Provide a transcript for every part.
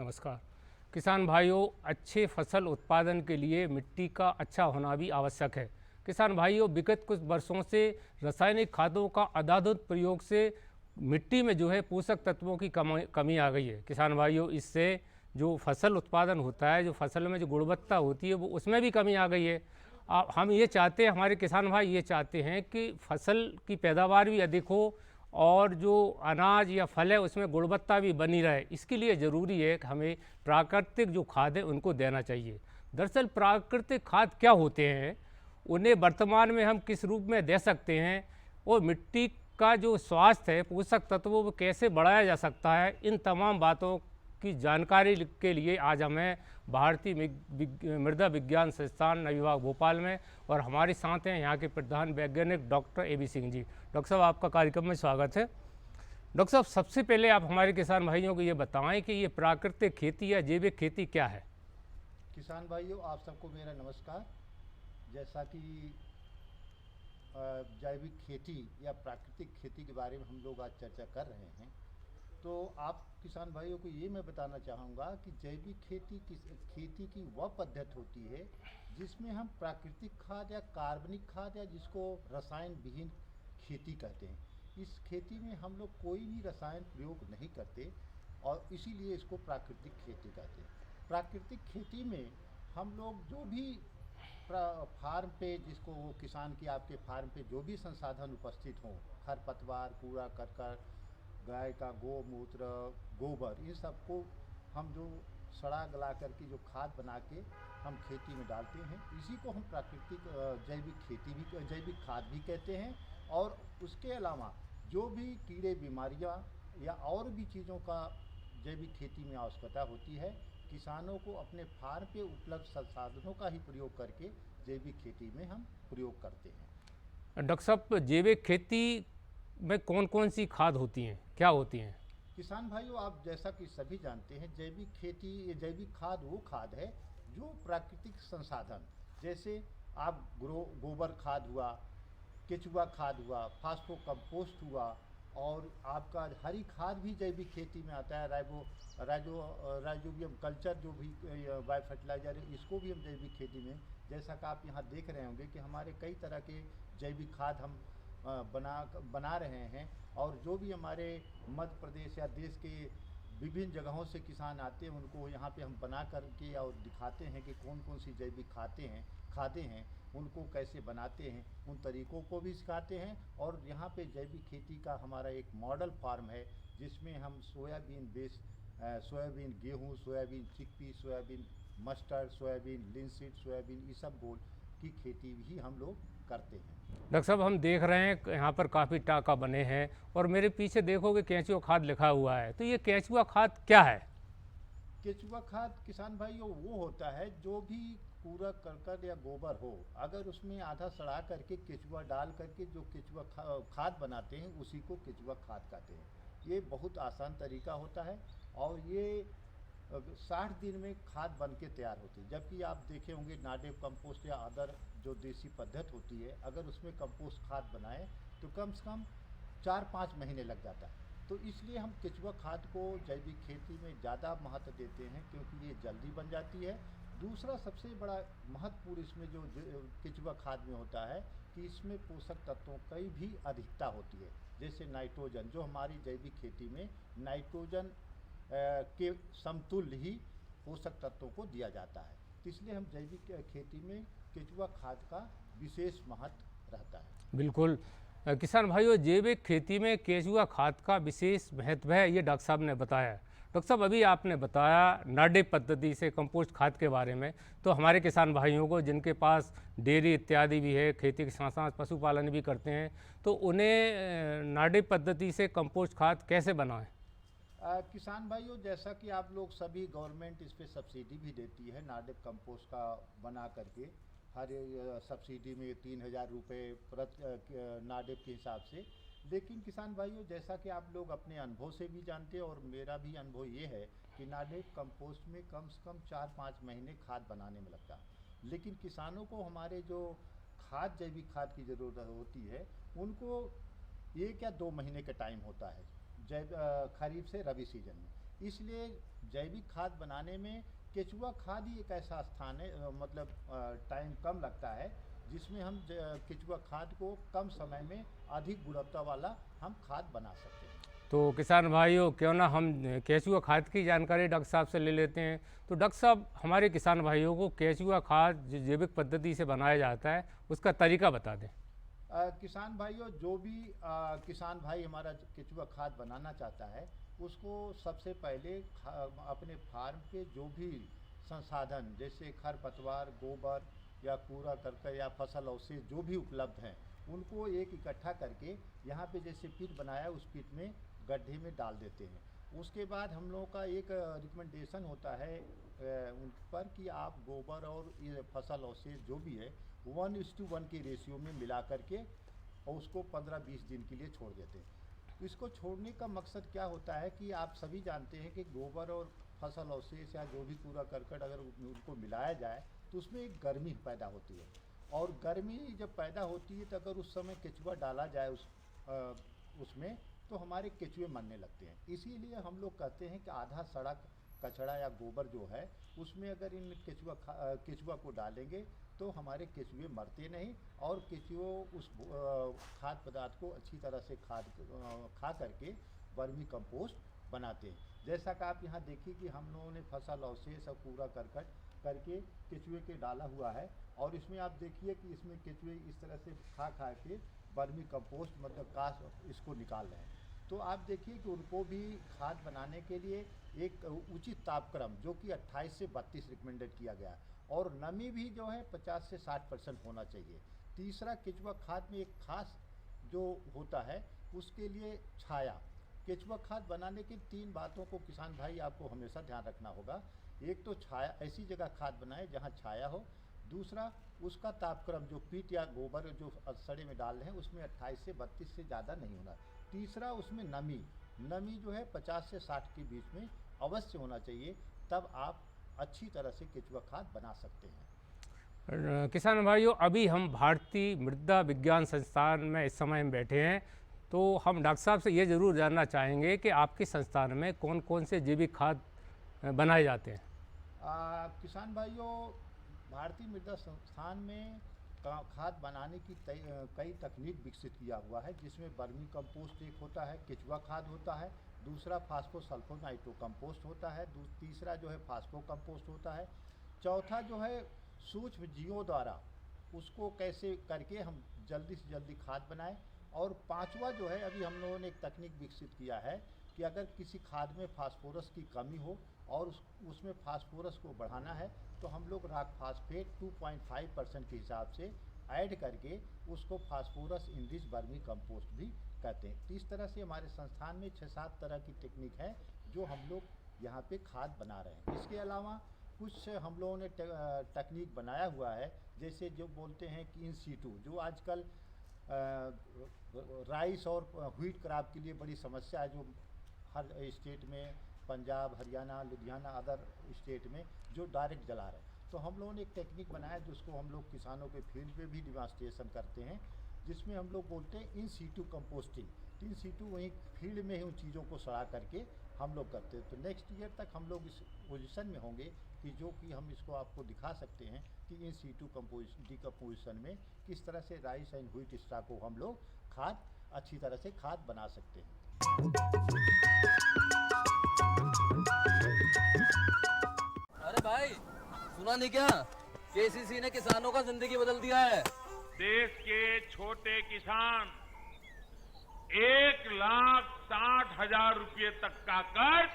नमस्कार। किसान भाइयों, अच्छे फसल उत्पादन के लिए मिट्टी का अच्छा होना भी आवश्यक है। किसान भाइयों, विगत कुछ वर्षों से रासायनिक खादों का अंधाधुंध प्रयोग से मिट्टी में जो है पोषक तत्वों की कमी आ गई है। किसान भाइयों, इससे जो फसल उत्पादन होता है, जो फसल में जो गुणवत्ता होती है, वो उसमें भी कमी आ गई है। हम ये चाहते हैं, हमारे किसान भाई ये चाहते हैं कि फसल की पैदावार भी अधिक हो और जो अनाज या फल है उसमें गुणवत्ता भी बनी रहे। इसके लिए ज़रूरी है कि हमें प्राकृतिक जो खाद है उनको देना चाहिए। दरअसल प्राकृतिक खाद क्या होते हैं, उन्हें वर्तमान में हम किस रूप में दे सकते हैं और मिट्टी का जो स्वास्थ्य है, पोषक तत्वों को कैसे बढ़ाया जा सकता है, इन तमाम बातों की जानकारी के लिए आज हमें भारतीय मृदा विज्ञान संस्थान नई विभाग भोपाल में और हमारे साथ हैं यहाँ के प्रधान वैज्ञानिक doctor AB Singh ji. Doctor साहब, आपका कार्यक्रम में स्वागत है। डॉक्टर साहब, सबसे पहले आप हमारे किसान भाइयों को ये बताएं कि ये प्राकृतिक खेती या जैविक खेती क्या है। किसान भाइयों, आप सबको मेरा नमस्कार। जैसा कि जैविक खेती या प्राकृतिक खेती के बारे में हम लोग आज चर्चा कर रहे हैं, तो आप किसान भाइयों को ये मैं बताना चाहूँगा कि जैविक खेती की वह पद्धति होती है जिसमें हम प्राकृतिक खाद या कार्बनिक खाद या जिसको रसायन विहीन खेती कहते हैं, इस खेती में हम लोग कोई भी रसायन प्रयोग नहीं करते और इसीलिए इसको प्राकृतिक खेती कहते हैं। प्राकृतिक खेती में हम लोग जो भी फार्म पे, जिसको वो किसान की आपके फार्म पे जो भी संसाधन उपस्थित हों, खरपतवार, कूड़ा करकट, गाय का गोमूत्र, गोबर, इन सबको हम जो सड़ा गला करके जो खाद बना के हम खेती में डालते हैं, इसी को हम प्राकृतिक जैविक खाद भी कहते हैं। और उसके अलावा जो भी कीड़े बीमारियां या और भी चीज़ों का जैविक खेती में आवश्यकता होती है, किसानों को अपने फार्म पे उपलब्ध संसाधनों का ही प्रयोग करके जैविक खेती में हम प्रयोग करते हैं। डॉक्टर साहब, जैविक खेती में कौन कौन सी खाद होती हैं, क्या होती हैं? किसान भाइयों, आप जैसा कि सभी जानते हैं, जैविक खाद वो खाद है जो प्राकृतिक संसाधन, जैसे आप गोबर खाद हुआ, केचुआ खाद हुआ, फास्फो कंपोस्ट हुआ, और आपका हरी खाद भी जैविक खेती में आता है। राइजोबियम कल्चर जो भी बायो फर्टिलाइजर है, इसको भी हम जैविक खेती में, जैसा कि आप यहाँ देख रहे होंगे कि हमारे कई तरह के जैविक खाद हम बना रहे हैं। और जो भी हमारे मध्य प्रदेश या देश के विभिन्न जगहों से किसान आते हैं, उनको यहाँ पे हम बना करके और दिखाते हैं कि कौन कौन सी जैविक खादें हैं, उनको कैसे बनाते हैं, उन तरीक़ों को भी सिखाते हैं। और यहाँ पे जैविक खेती का हमारा एक मॉडल फार्म है जिसमें हम सोयाबीन गेहूँ, soybean chickpea, soybean mustard, soybean linseed, soybean इसबगोल की खेती भी हम लोग करते हैं। डॉक्टर साहब, हम देख रहे हैं यहाँ पर काफ़ी टाका बने हैं और मेरे पीछे देखोगे केंचुआ खाद लिखा हुआ है, तो ये केंचुआ खाद क्या है? केचुआ खाद किसान भाइयों वो होता है जो भी कूड़ा करकट या गोबर हो, अगर उसमें आधा सड़ा करके केचुआ डाल करके जो केचुआ खाद बनाते हैं, उसी को केचुआ खाद कहते हैं। ये बहुत आसान तरीका होता है और ये 60 दिन में खाद बन के तैयार होती है। जबकि आप देखे होंगे नाडेप कंपोस्ट या अदर जो देसी पद्धति होती है, अगर उसमें कंपोस्ट खाद बनाए तो कम से कम 4-5 महीने लग जाता है। तो इसलिए हम केचुआ खाद को जैविक खेती में ज़्यादा महत्व देते हैं, क्योंकि ये जल्दी बन जाती है। दूसरा सबसे बड़ा महत्वपूर्ण इसमें जो केचुआ खाद में होता है कि इसमें पोषक तत्वों की भी अधिकता होती है, जैसे नाइट्रोजन, जो हमारी जैविक खेती में नाइट्रोजन के समतुल्य ही पोषक तत्वों को दिया जाता है। तो इसलिए हम जैविक खेती में केचुआ खाद का विशेष महत्व रहता है। बिल्कुल। किसान भाइयों, जैविक खेती में केचुआ खाद का विशेष महत्व है, ये डॉक्टर साहब ने बताया। डॉक्टर साहब, अभी आपने बताया नाडेप पद्धति से कंपोस्ट खाद के बारे में, तो हमारे किसान भाइयों को जिनके पास डेयरी इत्यादि भी है, खेती के साथ साथ पशुपालन भी करते हैं, तो उन्हें नाडेप पद्धति से कंपोस्ट खाद कैसे बनाएं? किसान भाइयों, जैसा कि आप लोग सभी, गवर्नमेंट इस पर सब्सिडी भी देती है नाडेप कंपोस्ट का बना करके। हर सब्सिडी में 3000 रुपये प्रति नाडेप के हिसाब से। लेकिन किसान भाइयों, जैसा कि आप लोग अपने अनुभव से भी जानते हैं और मेरा भी अनुभव ये है कि नाडेप कंपोस्ट में कम से कम 4-5 महीने खाद बनाने में लगता है। लेकिन किसानों को हमारे जो जैविक खाद की ज़रूरत होती है, उनको 1 या 2 महीने का टाइम होता है खरीफ से रबी सीजन में। इसलिए जैविक खाद बनाने में केचुआ खाद ही एक ऐसा स्थान है, मतलब टाइम कम लगता है जिसमें हम केचुआ खाद को कम समय में अधिक गुणवत्ता वाला हम खाद बना सकते हैं। तो किसान भाइयों, क्यों ना हम केचुआ खाद की जानकारी डॉक्टर साहब से ले लेते हैं। तो डॉक्टर साहब, हमारे किसान भाइयों को केचुआ खाद जो जैविक पद्धति से बनाया जाता है उसका तरीका बता दें। किसान भाइयों, जो भी किसान भाई हमारा केचुआ खाद बनाना चाहता है उसको सबसे पहले अपने फार्म के जो भी संसाधन जैसे खरपतवार, गोबर या कूड़ा करकट या फसल अवशेष जो भी उपलब्ध हैं उनको एक इकट्ठा करके यहाँ पे जैसे पिट बनाया उस पिट में गड्ढे में डाल देते हैं। उसके बाद हम लोगों का एक रिकमेंडेशन होता है उन पर कि आप गोबर और ये फसल अवशेष जो भी है 1:1 के रेशियो में मिला करके और उसको 15-20 दिन के लिए छोड़ देते हैं। इसको छोड़ने का मकसद क्या होता है कि आप सभी जानते हैं कि गोबर और फसल अवशेष या जो भी कूड़ा करकट अगर उनको मिलाया जाए तो उसमें एक गर्मी पैदा होती है, और गर्मी जब पैदा होती है तो अगर उस समय केचुआ डाला जाए उसमें तो हमारे केचुए मरने लगते हैं। इसीलिए हम लोग कहते हैं कि आधा सड़ा कचड़ा या गोबर जो है उसमें अगर इन केचुआ को डालेंगे तो हमारे केचुए मरते नहीं और केचुओं उस खाद पदार्थ को अच्छी तरह से खा करके वर्मी कंपोस्ट बनाते हैं। जैसा कि आप यहाँ देखिए कि हम लोगों ने फसल अवशेष और कूड़ा करकट करके केचुए के डाला हुआ है, और इसमें आप देखिए कि इसमें केचुए इस तरह से खा के वर्मी कंपोस्ट मतलब कास इसको निकाल रहे हैं। तो आप देखिए कि उनको भी खाद बनाने के लिए एक उचित तापक्रम जो कि 28 से 32 रिकमेंडेड किया गया, और नमी भी जो है 50 से 60% होना चाहिए। तीसरा, केचुआ खाद में एक खास जो होता है उसके लिए छाया। केचुआ खाद बनाने की 3 बातों को किसान भाई आपको हमेशा ध्यान रखना होगा। एक तो छाया, ऐसी जगह खाद बनाए जहाँ छाया हो। दूसरा, उसका तापक्रम जो पीट या गोबर जो सड़े में डाल रहे हैं उसमें 28 से 32 से ज़्यादा नहीं होना। तीसरा, उसमें नमी जो है 50 से 60 के बीच में अवश्य होना चाहिए, तब आप अच्छी तरह से केचुआ खाद बना सकते हैं। किसान भाइयों, अभी हम भारतीय मृदा विज्ञान संस्थान में इस समय में बैठे हैं, तो हम डॉक्टर साहब से ये ज़रूर जानना चाहेंगे कि आपके संस्थान में कौन कौन से जैविक खाद बनाए जाते हैं। किसान भाइयों, भारतीय मृदा संस्थान में खाद बनाने की कई तकनीक विकसित किया हुआ है, जिसमें वर्मी कंपोस्ट एक होता है, केचुआ खाद होता है, दूसरा फास्फोसल्फो नाइट्रो कंपोस्ट होता है, तीसरा जो है फास्फो कंपोस्ट होता है, चौथा जो है सूक्ष्म जीवों द्वारा उसको कैसे करके हम जल्दी से जल्दी खाद बनाएं, और पांचवा जो है अभी हम लोगों ने एक तकनीक विकसित किया है कि अगर किसी खाद में फास्फोरस की कमी हो और उसमें फास्फोरस को बढ़ाना है तो हम लोग रॉक फास्फेट 2.5% के हिसाब से ऐड करके उसको फास्फोरस इनरिच वर्मी कंपोस्ट भी कहते हैं। तो इस तरह से हमारे संस्थान में 6-7 तरह की टेक्निक है जो हम लोग यहाँ पे खाद बना रहे हैं। इसके अलावा कुछ हम लोगों ने तकनीक बनाया हुआ है, जैसे जो बोलते हैं कि इन सीटू, जो आजकल राइस और व्हीट क्रॉप के लिए बड़ी समस्या है, जो हर स्टेट में पंजाब, हरियाणा, लुधियाना, अदर स्टेट में जो डायरेक्ट जला रहे हैं। तो हम लोगों ने एक टेक्निक बनाया जिसको हम लोग किसानों के फील्ड पे भी डिमॉन्स्ट्रेशन करते हैं, जिसमें हम लोग बोलते हैं in situ composting. In situ वहीं फील्ड में ही उन चीज़ों को सड़ा करके हम लोग करते हैं। तो नेक्स्ट ईयर तक हम लोग इस पोजीशन में होंगे कि जो कि हम इसको आपको दिखा सकते हैं कि इन सीटू डिकम्पोजिशन में किस तरह से राइस एंड व्हीट स्टॉक को हम लोग खाद अच्छी तरह से खाद बना सकते हैं। अरे भाई, सुना नहीं क्या? केसीसी ने किसानों का जिंदगी बदल दिया है। देश के छोटे किसान 1,60,000 रुपये तक का कर्ज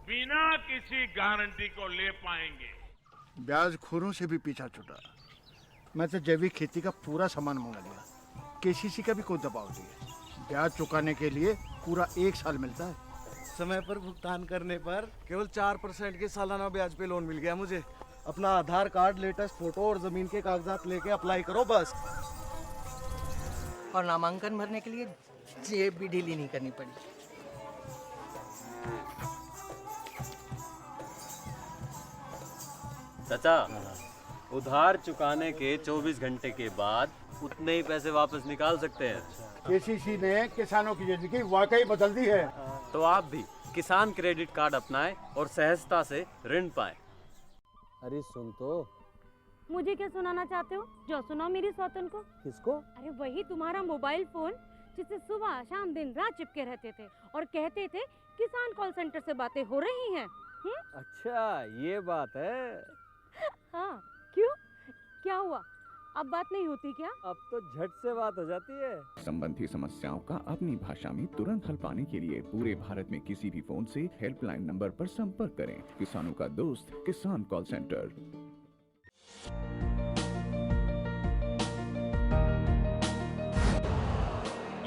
बिना किसी गारंटी को ले पाएंगे। ब्याज खोरों से भी पीछा छुटा। मैं तो जैविक खेती का पूरा सामान मंगा लिया, केसीसी का भी कोई दबाव नहीं है। ब्याज चुकाने के लिए पूरा 1 साल मिलता है। समय पर भुगतान करने पर केवल 4% के सालाना ब्याज पे लोन मिल गया मुझे। अपना आधार कार्ड, लेटेस्ट फोटो और जमीन के कागजात लेके अप्लाई करो बस। और नामांकन भरने के लिए जेब भी ढीली नहीं करनी पड़ी। चाचा, उधार चुकाने के 24 घंटे के बाद उतने ही पैसे वापस निकाल सकते हैं। केसीसी ने किसानों की जिंदगी वाकई बदल दी है। तो आप भी किसान क्रेडिट कार्ड अपनाएं और सहजता से ऋण पाएं। अरे सुन तो। मुझे क्या सुनाना चाहते हो? जो सुनाओ मेरी सौतन को। किसको? अरे वही तुम्हारा मोबाइल फोन जिससे सुबह शाम दिन रात चिपके रहते थे और कहते थे किसान कॉल सेंटर से बातें हो रही हैं। अच्छा ये बात है। हाँ क्यों, क्या हुआ? अब बात नहीं होती क्या? अब तो झट से बात हो जाती है। संबंधी समस्याओं का अपनी भाषा में तुरंत हल पाने के लिए पूरे भारत में किसी भी फोन से हेल्पलाइन नंबर पर संपर्क करें। किसानों का दोस्त किसान कॉल सेंटर।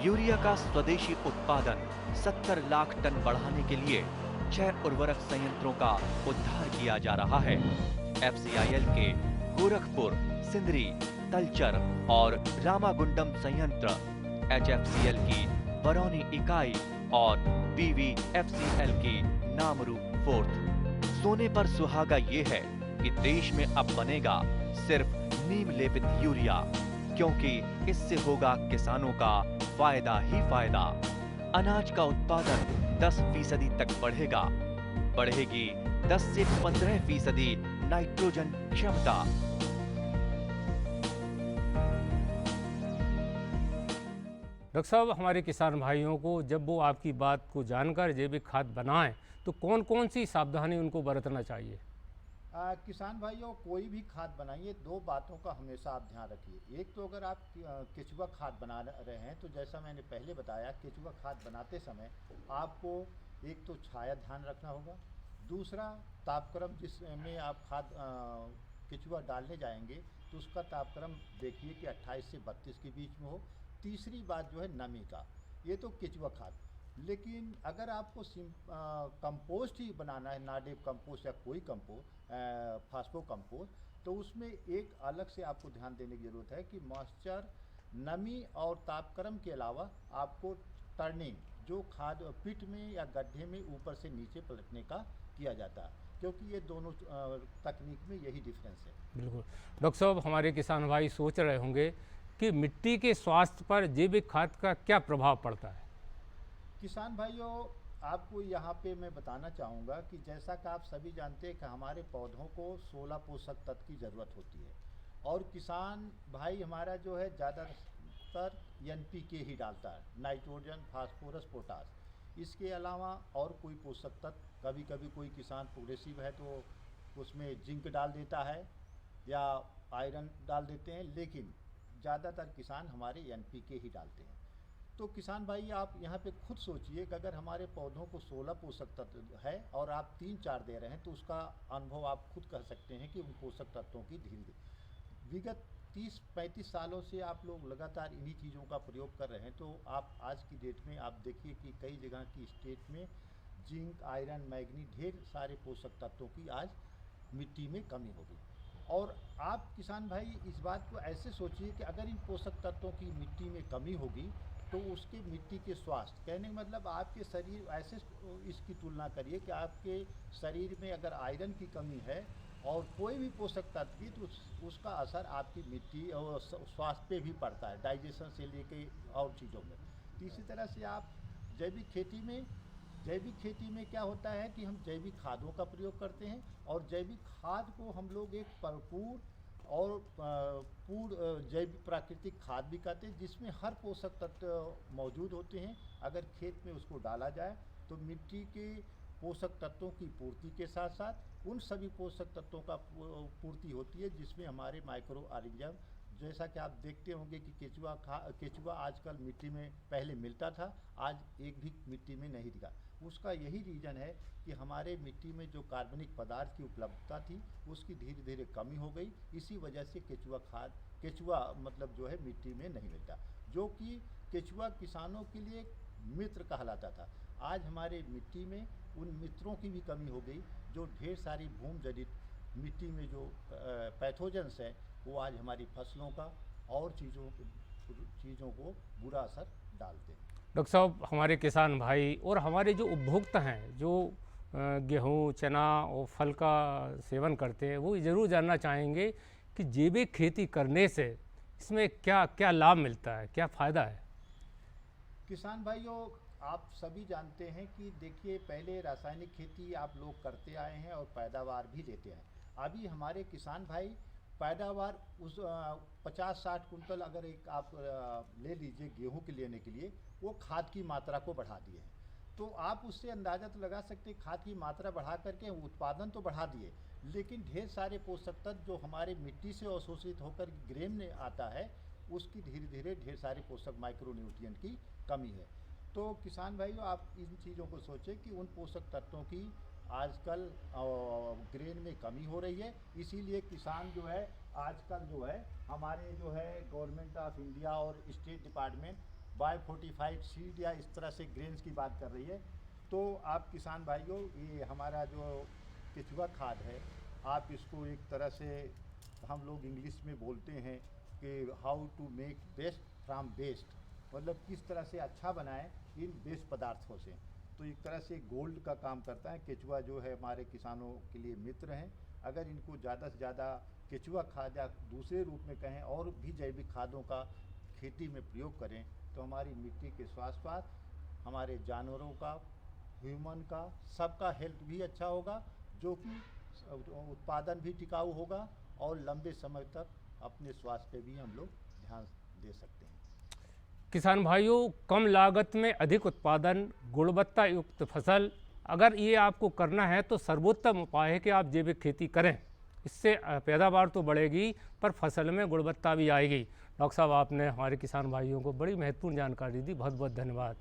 यूरिया का स्वदेशी उत्पादन 70 लाख टन बढ़ाने के लिए 6 उर्वरक संयंत्रों का उद्धार किया जा रहा है। FCIL के गोरखपुर, सिंदरी, तलचर और रामागुंडम संयंत्र, HFCL की बरौनी इकाई और BVFCL की नामरू फोर्थ। सोने पर सुहागा ये है कि देश में अब बनेगा सिर्फ नीम लेपित यूरिया, क्योंकि इससे होगा किसानों का फायदा ही फायदा। अनाज का उत्पादन 10% तक बढ़ेगा। बढ़ेगी 10 से 15% नाइट्रोजन क्षमता। डॉक्टर साहब, हमारे किसान भाइयों को जब वो आपकी बात को जानकर जैविक खाद बनाएं तो कौन कौन सी सावधानी उनको बरतना चाहिए? किसान भाइयों, कोई भी खाद बनाइए, दो बातों का हमेशा आप ध्यान रखिए। एक तो अगर आप केचुआ खाद बना रहे हैं तो जैसा मैंने पहले बताया, केचुआ खाद बनाते समय आपको एक तो छाया ध्यान रखना होगा, दूसरा तापक्रम जिसमें आप खाद केचुआ डालने जाएंगे तो उसका तापक्रम देखिए कि 28 से 32 के बीच में हो। तीसरी बात जो है नमी का, ये तो केचुआ खाद। लेकिन अगर आपको कंपोस्ट ही बनाना है, नाडेप कंपोस्ट या कोई कंपोस्ट, फास्फो कंपोस्ट, तो उसमें एक अलग से आपको ध्यान देने की ज़रूरत है कि मॉइस्चर, नमी और तापक्रम के अलावा आपको टर्निंग, जो खाद पिट में या गड्ढे में ऊपर से नीचे पलटने का किया जाता है, क्योंकि ये दोनों तकनीक में यही डिफरेंस है। बिल्कुल। डॉक्टर साहब, हमारे किसान भाई सोच रहे होंगे कि मिट्टी के स्वास्थ्य पर जैविक खाद का क्या प्रभाव पड़ता है? किसान भाइयों, आपको यहाँ पे मैं बताना चाहूँगा कि जैसा कि आप सभी जानते हैं कि हमारे पौधों को 16 पोषक तत्व की ज़रूरत होती है और किसान भाई हमारा जो है ज़्यादातर NPK ही डालता है, नाइट्रोजन, फास्फोरस, पोटास। इसके अलावा और कोई पोषक तत्व, कभी कभी कोई किसान प्रोग्रेसिव है तो उसमें जिंक डाल देता है या आयरन डाल देते हैं, लेकिन ज़्यादातर किसान हमारे NPK ही डालते हैं। तो किसान भाई, आप यहाँ पे खुद सोचिए कि अगर हमारे पौधों को 16 पोषक तत्व है और आप 3-4 दे रहे हैं तो उसका अनुभव आप खुद कर सकते हैं कि उन पोषक तत्वों की धीरे विगत 30-35 सालों से आप लोग लगातार इन्हीं चीज़ों का प्रयोग कर रहे हैं। तो आप आज की डेट में आप देखिए कि कई जगह की स्टेट में जिंक, आयरन, मैग्नी, ढेर सारे पोषक तत्वों की आज मिट्टी में कमी होगी। और आप किसान भाई इस बात को ऐसे सोचिए कि अगर इन पोषक तत्वों की मिट्टी में कमी होगी तो उसके मिट्टी के स्वास्थ्य, कहने का मतलब आपके शरीर, ऐसे इसकी तुलना करिए कि आपके शरीर में अगर आयरन की कमी है और कोई भी पोषक तत्व की, तो उसका असर आपकी मिट्टी और स्वास्थ्य पे भी पड़ता है, डाइजेशन से लेके और चीज़ों में। तो इसी तरह से आप जैविक खेती में क्या होता है कि हम जैविक खादों का प्रयोग करते हैं और जैविक खाद को हम लोग एक भरपूर और जैविक प्राकृतिक खाद भी कहते हैं, जिसमें हर पोषक तत्व मौजूद होते हैं। अगर खेत में उसको डाला जाए तो मिट्टी के पोषक तत्वों की पूर्ति के साथ साथ उन सभी पोषक तत्वों का पूर्ति होती है जिसमें हमारे माइक्रो ऑर्गेनिज्म, जैसा कि आप देखते होंगे कि केचुआ आजकल मिट्टी में पहले मिलता था, आज एक भी मिट्टी में नहीं दिखा। उसका यही रीज़न है कि हमारे मिट्टी में जो कार्बनिक पदार्थ की उपलब्धता थी उसकी धीरे धीरे कमी हो गई। इसी वजह से केचुआ मतलब जो है मिट्टी में नहीं मिलता, जो कि केचुआ किसानों के लिए मित्र कहलाता था। आज हमारे मिट्टी में उन मित्रों की भी कमी हो गई, जो ढेर सारी भूमि जनित मिट्टी में जो पैथोजेंस है वो आज हमारी फसलों का और चीज़ों को बुरा असर डालते हैं। डॉक्टर साहब, हमारे किसान भाई और हमारे जो उपभोक्ता हैं, जो गेहूँ, चना और फल का सेवन करते हैं, वो ज़रूर जानना चाहेंगे कि जैविक खेती करने से इसमें क्या क्या लाभ मिलता है, क्या फ़ायदा है? किसान भाइयों, आप सभी जानते हैं कि देखिए पहले रासायनिक खेती आप लोग करते आए हैं और पैदावार भी लेते आए। अभी हमारे किसान भाई पैदावार उस 50-60 कुंटल अगर एक आप ले लीजिए गेहूं के लेने के लिए, वो खाद की मात्रा को बढ़ा दिए हैं। तो आप उससे अंदाज़ा तो लगा सकते हैं खाद की मात्रा बढ़ा करके उत्पादन तो बढ़ा दिए, लेकिन ढेर सारे पोषक तत्व जो हमारे मिट्टी से अवशोषित होकर ग्रेन में आता है, उसकी धीरे धीरे ढेर सारे पोषक माइक्रोन्यूट्रिएंट की कमी है। तो किसान भाइयों, आप इन चीज़ों को सोचें कि उन पोषक तत्वों की आजकल ग्रेन में कमी हो रही है। इसीलिए किसान जो है आजकल जो है हमारे जो है गवर्नमेंट ऑफ इंडिया और स्टेट डिपार्टमेंट बाय 45 सीड या इस तरह से ग्रेन्स की बात कर रही है। तो आप किसान भाइयों, ये हमारा जो केचुआ खाद है, आप इसको एक तरह से हम लोग इंग्लिश में बोलते हैं कि how to make best from best, मतलब किस तरह से अच्छा बनाएं इन बेस्ट पदार्थों से। तो एक तरह से गोल्ड का काम करता है। केचुआ जो है हमारे किसानों के लिए मित्र हैं। अगर इनको ज़्यादा से ज़्यादा केचुआ खाद या दूसरे रूप में कहें और भी जैविक खादों का खेती में प्रयोग करें तो हमारी मिट्टी के स्वास्थ्य, हमारे जानवरों का, ह्यूमन का, सबका हेल्थ भी अच्छा होगा, जो कि उत्पादन भी टिकाऊ होगा और लंबे समय तक अपने स्वास्थ्य पे भी हम लोग ध्यान दे सकते हैं। किसान भाइयों, कम लागत में अधिक उत्पादन, गुणवत्ता युक्त फसल, अगर ये आपको करना है तो सर्वोत्तम उपाय है कि आप जैविक खेती करें। इससे पैदावार तो बढ़ेगी पर फसल में गुणवत्ता भी आएगी। डॉक्टर साहब, आपने हमारे किसान भाइयों को बड़ी महत्वपूर्ण जानकारी दी, बहुत बहुत धन्यवाद।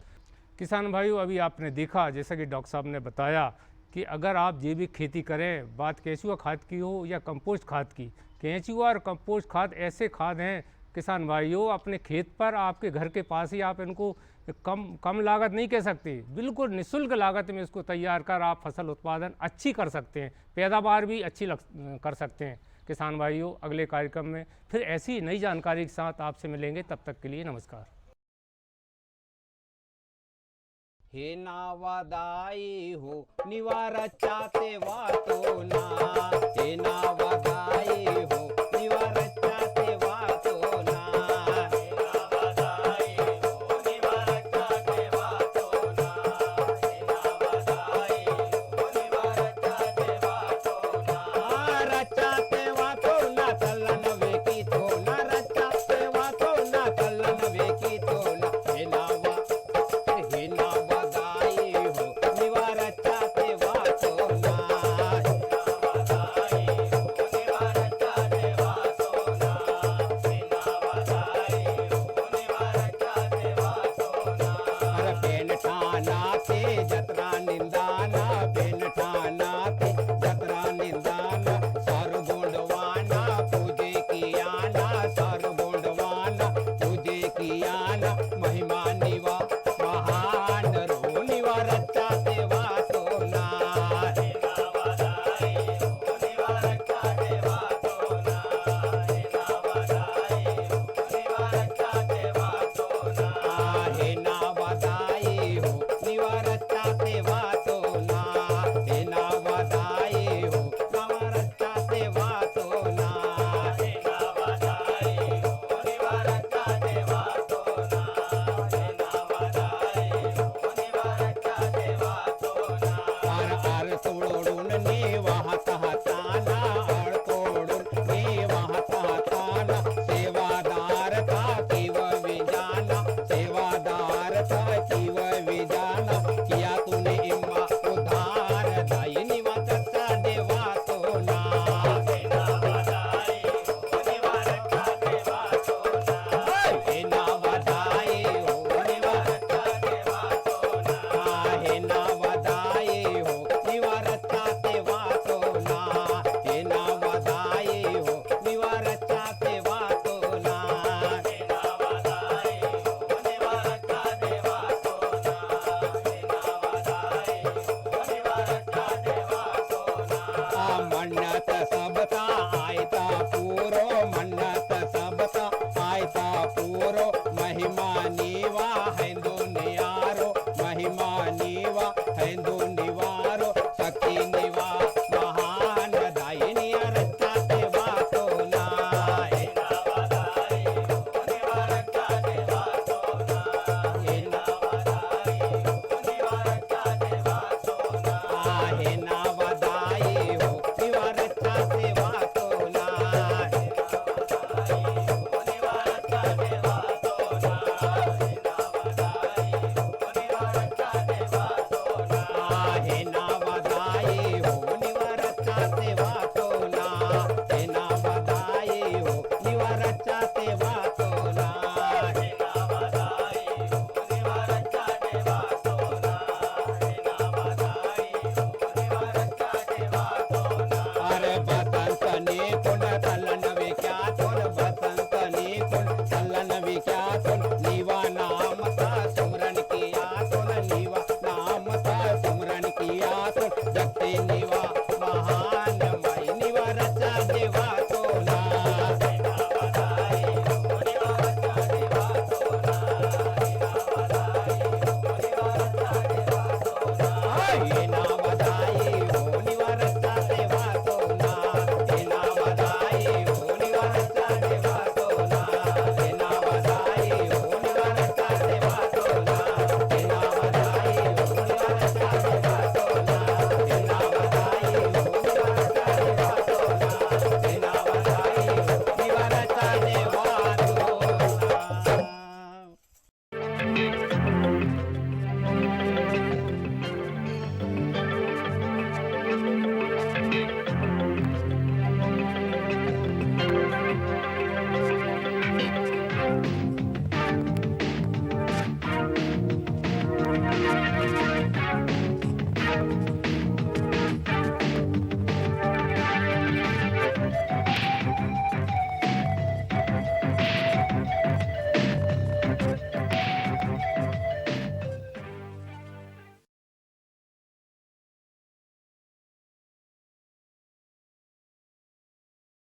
किसान भाइयों, अभी आपने देखा जैसा कि डॉक्टर साहब ने बताया कि अगर आप जैविक खेती करें, बात केचुआ खाद की हो या कंपोस्ट खाद की, केचुआ और कंपोस्ट खाद ऐसे खाद हैं किसान भाइयों, अपने खेत पर आपके घर के पास ही आप इनको कम लागत नहीं कह सकते, बिल्कुल निःशुल्क लागत में इसको तैयार कर आप फसल उत्पादन अच्छी कर सकते हैं, पैदावार भी अच्छी कर सकते हैं। किसान भाइयों, अगले कार्यक्रम में फिर ऐसी नई जानकारी के साथ आपसे मिलेंगे, तब तक के लिए नमस्कार। हे नावादाई हो निवारा चाहते वातो ना, हे नावादाई हो